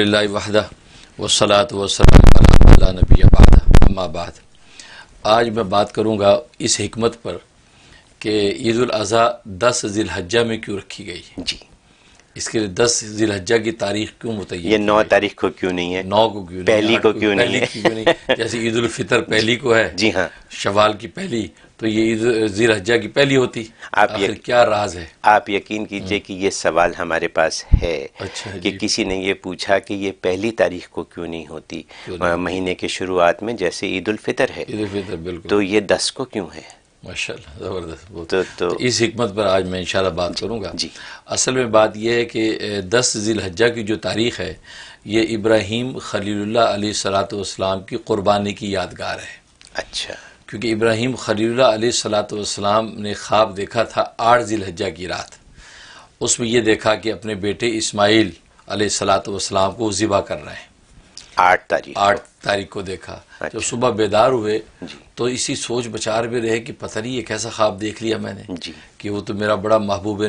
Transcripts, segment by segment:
اللہ وحدہ والصلاۃ والسلام علی نبی بعد اما بعد۔ آج میں بات کروں گا اس حکمت پر کہ عید الاضحیٰ 10 ذی الحجہ میں کیوں رکھی گئی ہے۔ جی، اس کے لیے 10 ذی الحجہ کی تاریخ کیوں متعین یہ 9 تاریخ کو کیوں نہیں ہے؟ 9 کو کیوں نہیں، پہلی 8 کو کیوں نہیں پہلی ہے؟ کیوں نہیں؟ جیسے عید الفطر پہلی کو ہے، جی ہاں، شوال کی پہلی، تو یہ عید ذی الحجہ کی پہلی ہوتی۔ آپ آخر کیا راز ہے؟ آپ یقین کیجئے کہ یہ سوال ہمارے پاس ہے اچھا کہ جی، کسی نے یہ پوچھا کہ یہ پہلی تاریخ کو کیوں نہیں ہوتی مہینے کے شروعات میں، جیسے عید الفطر ہے، عید الفطر بالکل، تو یہ 10 کو کیوں ہے؟ ماشاءاللہ زبردست بہت۔ تو تو اس حکمت پر آج میں انشاءاللہ بات کروں گا۔ جی اصل میں بات یہ ہے کہ 10 ذی الحجہ کی جو تاریخ ہے یہ ابراہیم خلیل اللہ علیہ الصلوۃ والسلام کی قربانی کی یادگار ہے۔ اچھا، کیونکہ ابراہیم خلیل اللہ علیہ الصلوۃ والسلام نے خواب دیکھا تھا 8 ذی الحجہ کی رات۔ اس میں یہ دیکھا کہ اپنے بیٹے اسماعیل علیہ الصلوۃ والسلام کو ذبح کر رہے ہیں۔ 8 تاریخ 8 تاریخ کو دیکھا۔ جب صبح بیدار ہوئے جی تو اسی سوچ بچار میں رہے کہ پتہ نہیں یہ کیسا خواب دیکھ لیا میں نے، جی کہ وہ تو میرا بڑا محبوب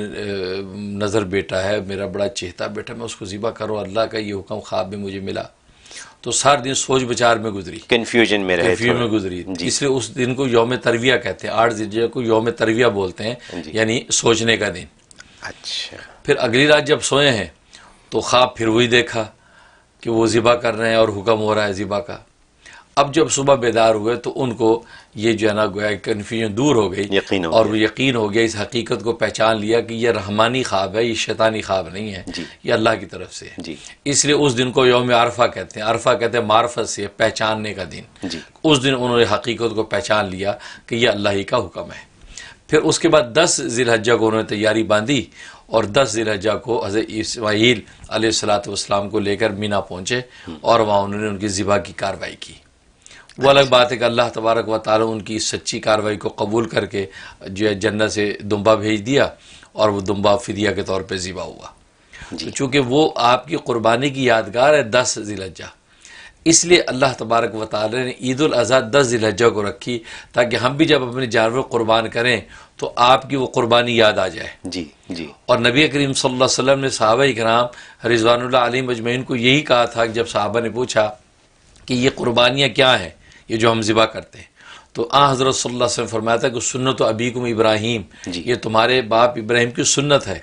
نظر بیٹا ہے، میرا بڑا چہتا بیٹا، میں اس کو ذبح کروں، اللہ کا یہ حکم خواب میں مجھے ملا۔ تو سارے دن سوچ بچار میں گزری، کنفیوژن میں رہے کنفیوژن میں تھوڑے۔ گزری۔ جی اس لیے اس دن کو یوم ترویہ کہتے ہیں، 8 ذی الحجہ کو یوم ترویہ بولتے ہیں، جی یعنی سوچنے کا دن۔ اچھا، پھر اگلی رات جب سوئے ہیں تو خواب پھر وہی دیکھا کہ وہ ذبح کر رہے ہیں اور حکم ہو رہا ہے ذبح کا۔ اب جب صبح بیدار ہوئے تو ان کو یہ جو ہے نا گویا کنفیوژن دور ہو گئی، یقین ہو اور گیا۔ وہ یقین ہو گیا، اس حقیقت کو پہچان لیا کہ یہ رحمانی خواب ہے، یہ شیطانی خواب نہیں ہے، جی یہ اللہ کی طرف سے ہے۔ جی اس لیے اس دن کو یوم عرفہ کہتے ہیں۔ عرفہ کہتے ہیں معرفت سے، پہچاننے کا دن۔ جی اس دن انہوں نے حقیقت کو پہچان لیا کہ یہ اللہ ہی کا حکم ہے۔ پھر اس کے بعد 10 ذی الحجہ کو انہوں نے تیاری باندھی، اور 10 ذی الحجہ کو حضرت اسماعیل علیہ الصلوۃ والسلام کو لے کر مینا پہنچے، اور وہاں انہوں نے ان کی ذبح کی کارروائی کی۔ وہ الگ بات ہے کہ اللہ تبارک و تعالیٰ ان کی سچی کارروائی کو قبول کر کے جو ہے جنت سے دمبا بھیج دیا، اور وہ دمبا فدیہ کے طور پہ ذبح ہوا۔ جی تو چونکہ وہ آپ کی قربانی کی یادگار ہے 10 ذی الحجہ، اس لیے اللہ تبارک و تعالی نے عید الاضحیٰ 10 ذی الحجہ کو رکھی، تاکہ ہم بھی جب اپنے جانور قربان کریں تو آپ کی وہ قربانی یاد آ جائے۔ جی جی اور نبی کریم صلی اللہ علیہ وسلم نے صحابہ کرام رضوان اللہ علیہم اجمعین کو یہی کہا تھا کہ جب صحابہ نے پوچھا کہ یہ قربانیاں کیا ہیں یہ جو ہم ذبح کرتے ہیں، تو حضرت صلی اللہ علیہ وسلم فرمایا تھا کہ سنت ابیکم ابراہیم، جی یہ تمہارے باپ ابراہیم کی سنت ہے۔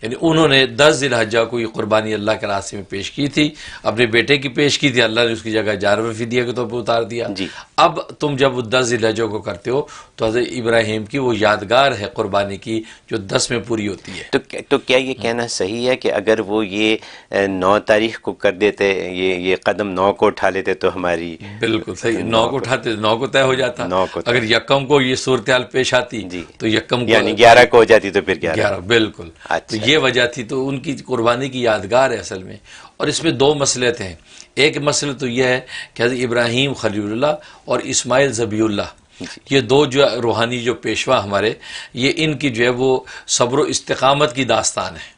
یعنی انہوں نے 10 ذی الحجہ کو یہ قربانی اللہ کے راستے میں پیش کی تھی، اپنے بیٹے کی پیش کی تھی، اللہ نے اس کی جگہ جانور فدیہ کے طور پہ اتار دیا۔ جی اب تم جب 10 ذی الحجہ کو کرتے ہو تو حضرت ابراہیم کی وہ یادگار ہے قربانی کی، جو 10 میں پوری ہوتی ہے۔ تو کیا یہ کہنا صحیح ہے کہ اگر وہ یہ 9 تاریخ کو کر دیتے، یہ قدم 9 کو اٹھا لیتے تو ہماری؟ بالکل صحیح، 9 کو اٹھاتے 9 کو طے ہو جاتا۔ 9 کو طے۔ اگر یکم کو یہ صورتحال پیش آتی جی تو یکم کو یعنی 11 کو ہو جاتی تو پھر 11۔ بالکل۔ تو اچھا، یہ وجہ تھی، تو ان کی قربانی کی یادگار ہے اصل میں۔ اور اس میں 2 مسئلے تھے۔ ایک مسئلہ تو یہ ہے کہ حضرت ابراہیم خلیل اللہ اور اسماعیل ذبیح اللہ، یہ 2 جو روحانی جو پیشوا ہمارے، یہ ان کی جو ہے وہ صبر و استقامت کی داستان ہے،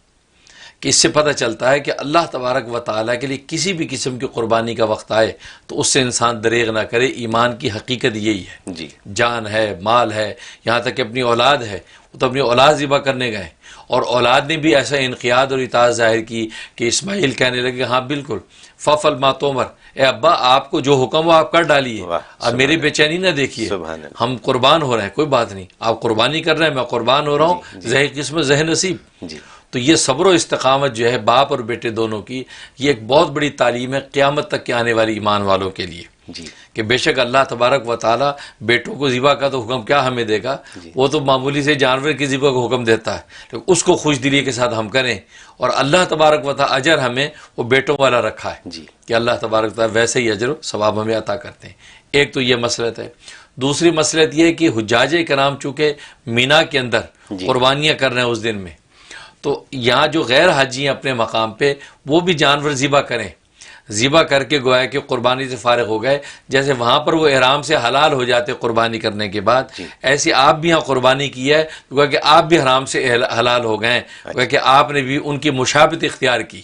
کہ اس سے پتہ چلتا ہے کہ اللہ تبارک و تعالیٰ کے لیے کسی بھی قسم کی قربانی کا وقت آئے تو اس سے انسان دریغ نہ کرے۔ ایمان کی حقیقت یہی ہے، جی جان ہے، مال ہے، یہاں تک کہ اپنی اولاد ہے، وہ تو اپنی اولاد ذبح کرنے گئے، اور اولاد نے بھی ایسا انقیاد اور اطاعت ظاہر کی کہ اسماعیل کہنے لگے ہاں بالکل، ففعل ما تؤمر، اے ابا آپ کو جو حکم وہ آپ کر ڈالیے، واہ، اب میری بے چینی نہ دیکھیے، سبحان اللہ۔ ہم قربان ہو رہے ہیں، کوئی بات نہیں، آپ قربانی کر رہے ہیں، میں قربان ہو رہا ہوں، ذہ قسمت ذہ نصیب۔ جی تو یہ صبر و استقامت جو ہے باپ اور بیٹے دونوں کی، یہ ایک بہت بڑی تعلیم ہے قیامت تک کے آنے والی ایمان والوں کے لیے، جی کہ بے شک اللہ تبارک و تعالیٰ بیٹوں کو ذبح کا تو حکم کیا ہمیں دے گا، وہ تو معمولی سے جانور کی ذبح کو حکم دیتا ہے، لیکن اس کو خوش دلی کے ساتھ ہم کریں، اور اللہ تبارک و تعالیٰ اجر ہمیں وہ بیٹوں والا رکھا ہے، جی کہ اللہ تبارک و تعالیٰ ویسے ہی اجر و ثواب ہمیں عطا کرتے ہیں۔ ایک تو یہ مسئلہ ہے۔ دوسری مسئلہ یہ ہے کہ حجاج کرام چونکہ مینا کے اندر قربانیاں کر رہے ہیں اس دن میں، تو یہاں جو غیر حاجی ہیں اپنے مقام پہ وہ بھی جانور ذبح کریں، ذبح کر کے گویا کہ قربانی سے فارغ ہو گئے، جیسے وہاں پر وہ احرام سے حلال ہو جاتے قربانی کرنے کے بعد، ایسی آپ بھی یہاں قربانی کی ہے، گویا کہ آپ بھی حرام سے حلال ہو گئے، گویا کہ آپ نے بھی ان کی مشابہت اختیار کی۔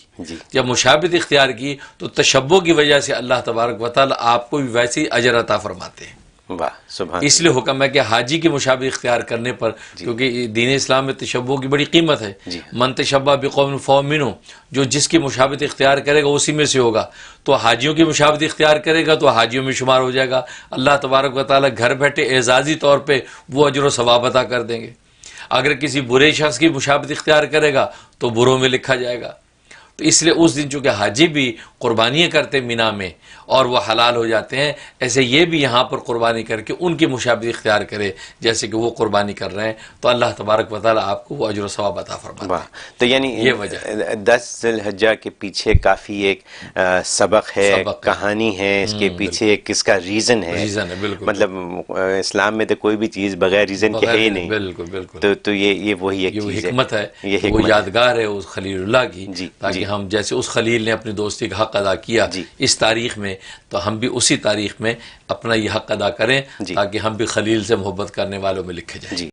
جب مشابہت اختیار کی تو تشبہ کی وجہ سے اللہ تبارک و تعالی آپ کو بھی ویسے ہی اجر عطا فرماتے ہیں۔ واہ سبحان اس لیے حکم ہے کہ حاجی کی مشابہ اختیار کرنے پر، کیونکہ دین اسلام میں تشبہ کی بڑی قیمت ہے. من تشبہ بقوم فہو منہم، جو جس کی مشابہت اختیار کرے گا اسی میں سے ہوگا. تو حاجیوں کی مشابہت اختیار کرے گا تو حاجیوں میں شمار ہو جائے گا. اللہ تبارک و تعالیٰ گھر بیٹھے اعزازی طور پہ وہ اجر و ثواب عطا کر دیں گے. اگر کسی برے شخص کی مشابہت اختیار کرے گا تو بروں میں لکھا جائے گا. تو اس لیے اس دن چونکہ حاجی بھی قربانیاں کرتے مینا میں اور وہ حلال ہو جاتے ہیں، ایسے یہ بھی یہاں پر قربانی کر کے ان کی مشابہت اختیار کرے جیسے کہ وہ قربانی کر رہے ہیں، تو اللہ تبارک و تعالیٰ آپ کو وہ اجر و ثواب عطا فرماتے ہیں. واہ. تو یعنی یہ وجہ ہے. 10 ذی الحجہ کے پیچھے کافی ایک سبق ہے، کہانی ہے، اس کے پیچھے ایک کس کا ریزن ہے. ریزن ہے بالکل. مطلب اسلام میں تو کوئی بھی چیز بغیر ریزن کے ہے ہی نہیں. بالکل بالکل. تو یہ وہی ایک یہ چیز حکمت ہے، یہ وہ یادگار ہے اس خلیل اللہ کی، جی تاکہ ہم جیسے اس خلیل نے اپنی دوستی کا حق ادا کیا اس تاریخ میں، تو ہم بھی اسی تاریخ میں اپنا یہ حق ادا کریں تاکہ ہم بھی خلیل سے محبت کرنے والوں میں لکھے جائیں.